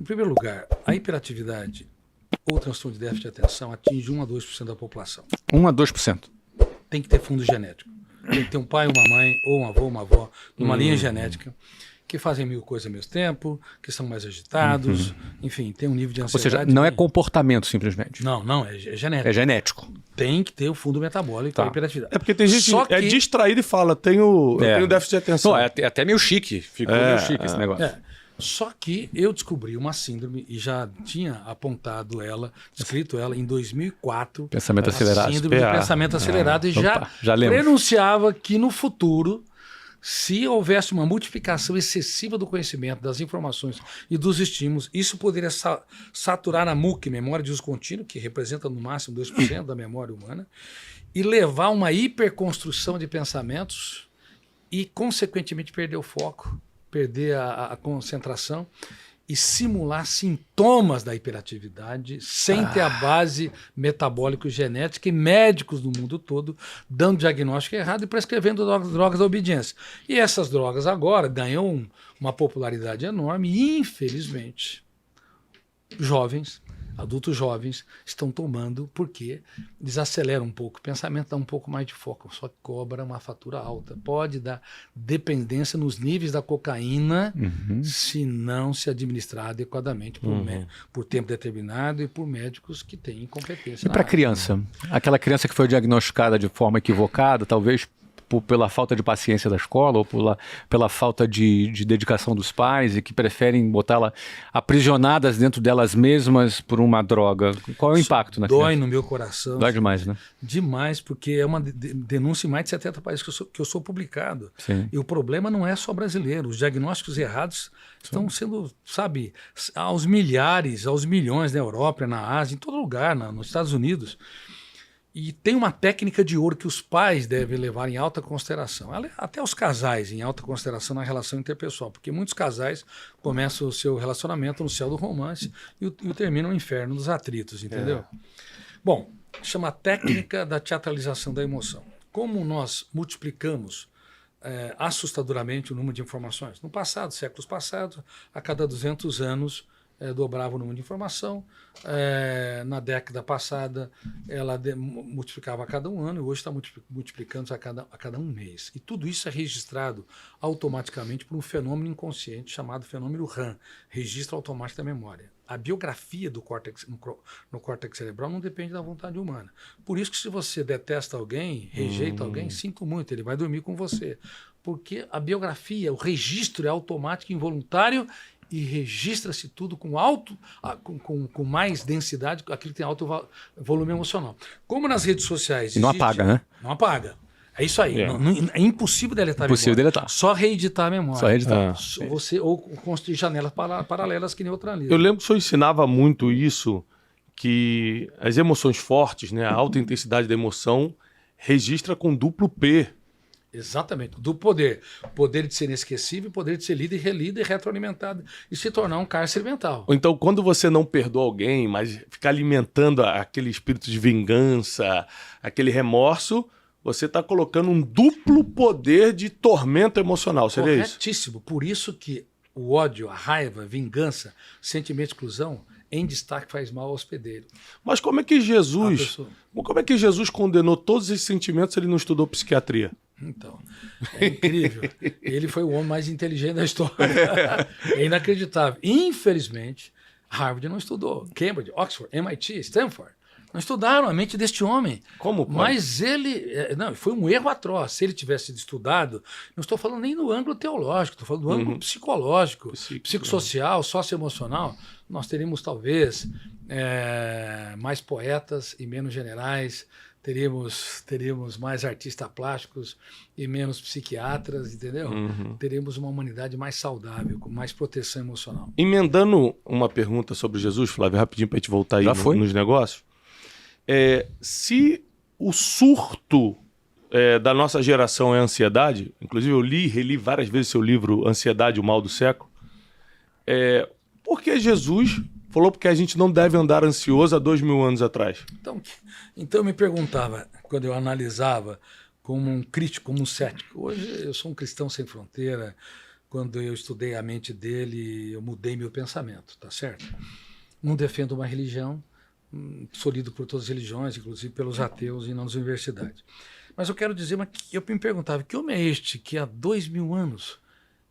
primeiro lugar, a hiperatividade ou transtorno de déficit de atenção atinge 1 a 2% da população. 1 a 2%. Tem que ter fundo genético. Tem que ter um pai, uma mãe, ou um avô, uma avó, numa linha genética, que fazem 1000 coisas ao mesmo tempo, que são mais agitados, enfim, tem um nível de Ou ansiedade. seja, não é comportamento simplesmente. Não, é genético. É genético. Tem que ter o fundo metabólico Tá. da hiperatividade. É porque tem gente Só que é que- distraída e fala, eu tenho déficit de atenção. Não, é até meio chique. Ficou meio chique esse negócio. É. Só que eu descobri uma síndrome e já tinha apontado ela, escrito ela em 2004. Pensamento a acelerado. Síndrome do PA. pensamento acelerado e Opa, já lembro. prenunciava que no futuro, se houvesse uma multiplicação excessiva do conhecimento, das informações e dos estímulos, isso poderia saturar a MUC, memória de uso contínuo, que representa no máximo 2% da memória humana, e levar a uma hiperconstrução de pensamentos e, consequentemente, perder o foco, perder a concentração e simular sintomas da hiperatividade sem ter a base metabólico-genética e médicos do mundo todo dando diagnóstico errado e prescrevendo drogas da obediência. E essas drogas agora ganham uma popularidade enorme e, infelizmente, adultos jovens estão tomando porque desacelera um pouco o pensamento, dá um pouco mais de foco, só que cobra uma fatura alta. Pode dar dependência nos níveis da cocaína se não se administrar adequadamente por tempo determinado e por médicos que têm incompetência. E na para área. criança? Aquela criança que foi diagnosticada de forma equivocada, talvez pela falta de paciência da escola ou pela falta de dedicação dos pais e que preferem botá-la aprisionadas dentro delas mesmas por uma droga. Qual é o impacto na Dói criança? no meu coração. Dói demais, né? Demais, porque é uma denúncia em mais de 70 países que eu sou publicado. Sim. E o problema não é só brasileiro. Os diagnósticos errados estão sendo, sabe, aos milhares, aos milhões na Europa, na Ásia, em todo lugar, nos Estados Unidos. E tem uma técnica de ouro que os pais devem levar em alta consideração. Até os casais em alta consideração na relação interpessoal, porque muitos casais começam o seu relacionamento no céu do romance e terminam no inferno dos atritos, entendeu? Bom, chama técnica da teatralização da emoção. Como nós multiplicamos assustadoramente o número de informações? No passado, séculos passados, a cada 200 anos, dobrava o número de informação. Na década passada, ela multiplicava a cada 1 ano e hoje está multiplicando a cada 1 mês. E tudo isso é registrado automaticamente por um fenômeno inconsciente chamado fenômeno RAM, registro automático da memória. A biografia do córtex, no córtex cerebral não depende da vontade humana. Por isso que se você detesta alguém, rejeita alguém, sinto muito, ele vai dormir com você. Porque a biografia, o registro é automático, involuntário, e registra-se tudo com mais densidade, aquilo que tem alto volume emocional. Como nas redes sociais... E não apaga, né? Não apaga. É isso aí. É impossível deletar a Impossível memória. deletar. Só reeditar a memória. Só reeditar. Ou construir janelas paralelas que nem outra linha. Eu lembro que o senhor ensinava muito isso, que as emoções fortes, né, a alta intensidade da emoção, registra com duplo P. Exatamente. Do poder. Poder de ser inesquecível, poder de ser lido e relido e retroalimentado e se tornar um cárcere mental. Ou então, quando você não perdoa alguém, mas fica alimentando aquele espírito de vingança, aquele remorso, você está colocando um duplo poder de tormento emocional. Seria isso? Corretíssimo. Por isso que o ódio, a raiva, a vingança, sentimento de exclusão, em destaque faz mal ao hospedeiro. Mas como é que Jesus condenou todos esses sentimentos se ele não estudou psiquiatria? Então, é incrível. Ele foi o homem mais inteligente da história. É inacreditável. Infelizmente, Harvard não estudou. Cambridge, Oxford, MIT, Stanford. Não estudaram a mente deste homem. Como pode? Mas ele... Não, foi um erro atroz. Se ele tivesse sido estudado, não estou falando nem no ângulo teológico, estou falando do ângulo psicológico, psicossocial, socioemocional. Nós teríamos, talvez, mais poetas e menos generais, teríamos mais artistas plásticos e menos psiquiatras, entendeu? Teríamos uma humanidade mais saudável, com mais proteção emocional. Emendando uma pergunta sobre Jesus, Flávio, rapidinho para a gente voltar aí nos negócios. Se o surto da nossa geração é a ansiedade, inclusive eu reli várias vezes seu livro Ansiedade, o Mal do Século, por que Jesus falou porque a gente não deve andar ansioso há 2000 anos atrás? Então eu me perguntava, quando eu analisava como um crítico, como um cético, hoje eu sou um cristão sem fronteira, quando eu estudei a mente dele, eu mudei meu pensamento, tá certo? Não defendo uma religião, sou lido por todas as religiões, inclusive pelos ateus e nas universidades. Mas eu quero dizer, eu me perguntava, que homem é este que há 2000 anos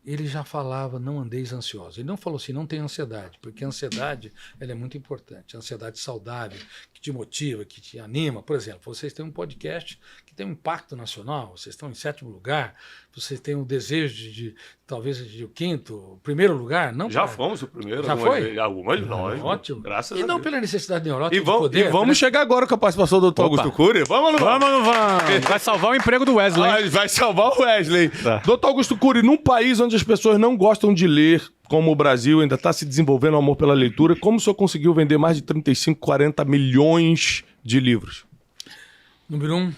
ele já falava, não andeis ansiosos. Ele não falou assim, não tem ansiedade, porque a ansiedade ela é muito importante. A ansiedade saudável, que te motiva, que te anima. Por exemplo, vocês têm um podcast que tem um impacto nacional, vocês estão em 7º lugar, vocês têm um desejo de talvez de o 5º, primeiro lugar. Não já fomos o primeiro. Já foi? Algumas de nós. Ótimo. Graças a Deus. E não pela necessidade neurótica de poder. E vamos chegar agora com a participação do Dr. Augusto Cury. Vamos ou não vamos? Vamos ou não vamos? Vai salvar o emprego do Wesley. Vai salvar o Wesley. Tá. Dr. Augusto Cury, num país onde as pessoas não gostam de ler, como o Brasil ainda está se desenvolvendo o amor pela leitura, como o senhor conseguiu vender mais de 35, 40 milhões de livros? Número 1,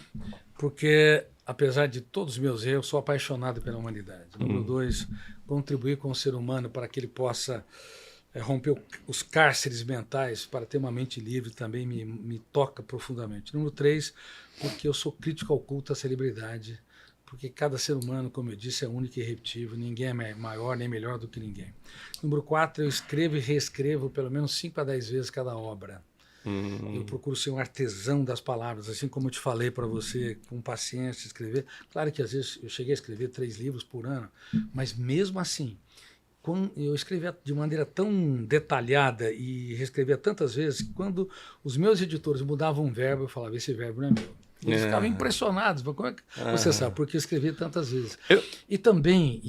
porque apesar de todos os meus erros, sou apaixonado pela humanidade. Número 2, contribuir com o ser humano para que ele possa romper os cárceres mentais, para ter uma mente livre, também me toca profundamente. Número 3, porque eu sou crítico ao culto à celebridade, porque cada ser humano, como eu disse, é único e irrepetível, ninguém é maior nem melhor do que ninguém. Número 4, eu escrevo e reescrevo pelo menos 5 a 10 vezes cada obra. Eu procuro ser um artesão das palavras, assim como eu te falei para você, com paciência, escrever. Claro que às vezes eu cheguei a escrever 3 livros por ano, mas mesmo assim, eu escrevia de maneira tão detalhada e reescrevia tantas vezes que quando os meus editores mudavam um verbo, eu falava, esse verbo não é meu. Eles ficavam impressionados. Como é que você sabe? Porque eu escrevi tantas vezes. E também,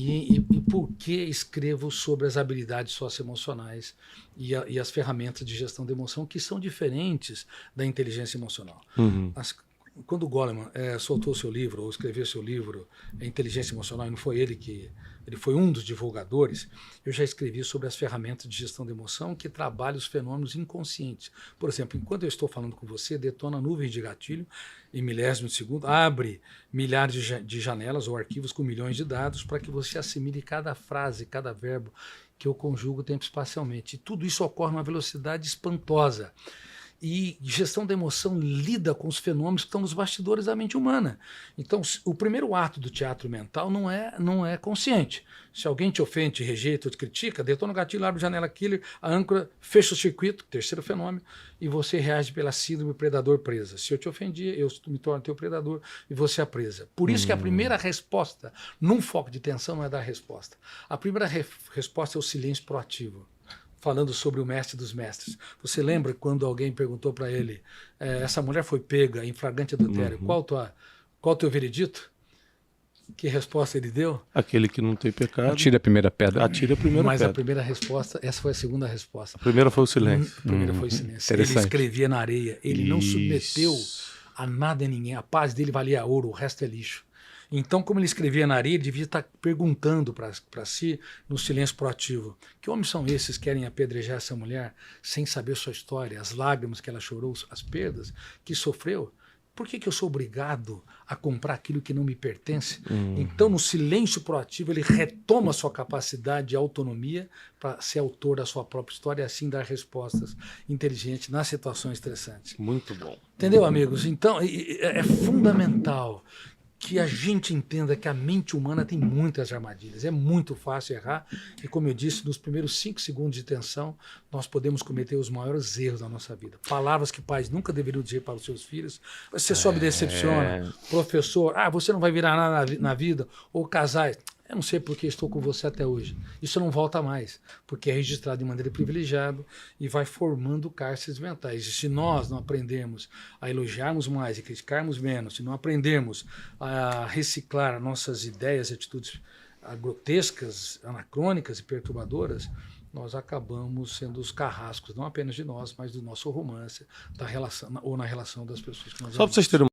porque escrevo sobre as habilidades socioemocionais e as ferramentas de gestão de emoção, que são diferentes da inteligência emocional. Quando o Goleman soltou seu livro, ou escreveu seu livro, Inteligência Emocional, e não foi ele foi um dos divulgadores, eu já escrevi sobre as ferramentas de gestão de emoção que trabalham os fenômenos inconscientes. Por exemplo, enquanto eu estou falando com você, detona nuvens de gatilho em milésimos de segundo, abre milhares de janelas ou arquivos com milhões de dados para que você assimile cada frase, cada verbo que eu conjugo tempo-espacialmente. E tudo isso ocorre numa velocidade espantosa. E gestão da emoção lida com os fenômenos que estão nos bastidores da mente humana. Então, o primeiro ato do teatro mental não é consciente. Se alguém te ofende, rejeita ou te critica, detona o gatilho, abre a janela killer, a âncora, fecha o circuito, terceiro fenômeno, e você reage pela síndrome predador-presa. Se eu te ofendi, eu me torno teu predador e você é a presa. Por isso que a primeira resposta, num foco de tensão, não é dar resposta. A primeira resposta é o silêncio proativo. Falando sobre o mestre dos mestres. Você lembra quando alguém perguntou para ele, essa mulher foi pega em flagrante adultério, qual o teu veredito? Que resposta ele deu? Aquele que não tem pecado. Atire a primeira pedra. Atire a primeira Mas pedra. a primeira resposta, essa foi a segunda resposta. A primeira foi o silêncio. A primeira foi o silêncio. Ele escrevia na areia, ele não submeteu a nada e ninguém. A paz dele valia ouro, o resto é lixo. Então, como ele escrevia na areia, ele devia estar perguntando para si, no silêncio proativo, que homens são esses que querem apedrejar essa mulher sem saber sua história, as lágrimas que ela chorou, as perdas que sofreu? Por que eu sou obrigado a comprar aquilo que não me pertence? Então, no silêncio proativo, ele retoma a sua capacidade de autonomia para ser autor da sua própria história e assim dar respostas inteligentes nas situações estressantes. Muito bom. Entendeu, amigos? Então, é fundamental que a gente entenda que a mente humana tem muitas armadilhas. É muito fácil errar e, como eu disse, nos primeiros 5 segundos de tensão, nós podemos cometer os maiores erros da nossa vida. Palavras que pais nunca deveriam dizer para os seus filhos. Você só me decepciona. Professor, você não vai virar nada na vida. Ou casais, eu não sei porque estou com você até hoje. Isso não volta mais, porque é registrado de maneira privilegiada e vai formando cárceres mentais. E se nós não aprendermos a elogiarmos mais e criticarmos menos, se não aprendermos a reciclar nossas ideias e atitudes grotescas, anacrônicas e perturbadoras, nós acabamos sendo os carrascos, não apenas de nós, mas do nosso romance, da relação, ou na relação das pessoas que nós amamos. Só para vocês terem